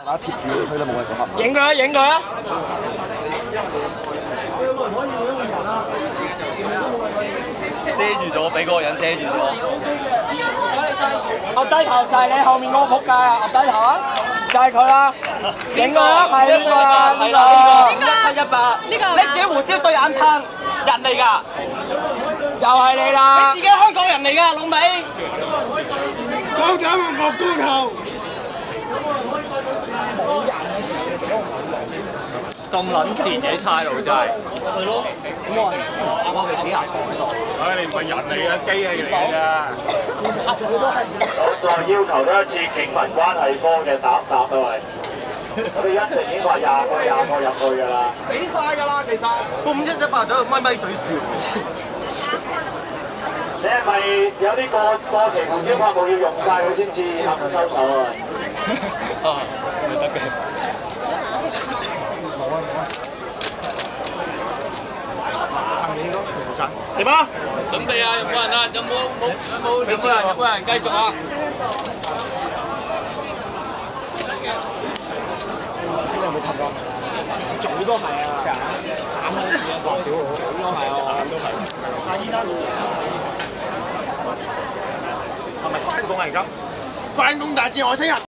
打貼住佢都冇人講影佢啊！影佢啊！遮住咗，俾嗰個人遮住咗。岌低頭就係你後面嗰個仆街啊！岌低頭啊！就係佢啦！影佢啊！係呢個啊！呢個1718，呢個你自己胡椒對眼噴，人嚟㗎，就係你啦！你自己香港人嚟㗎，老味！高膽啊，莫高頭！咁撚賤嘅差佬真係。係咯，咁我哋幾下坐喺度。唉，你唔係人嚟嘅，機器嚟㗎。我再要求多一次警民關係科嘅答都係，我哋一直已經話廿個入去㗎啦。死晒㗎啦，其實。個517喺度咪嘴笑。你係咪有啲過期胡椒噴霧要用晒佢先至肯收手啊？啊，咪得嘅。點啊？準備啊！有冇人啊？有冇人繼續啊？你有冇噴過？嘴都係啊！眼都似啊！屌，嘴都係啊！眼都係。阿依家係咪翻工啊？而家翻工大戰外星人。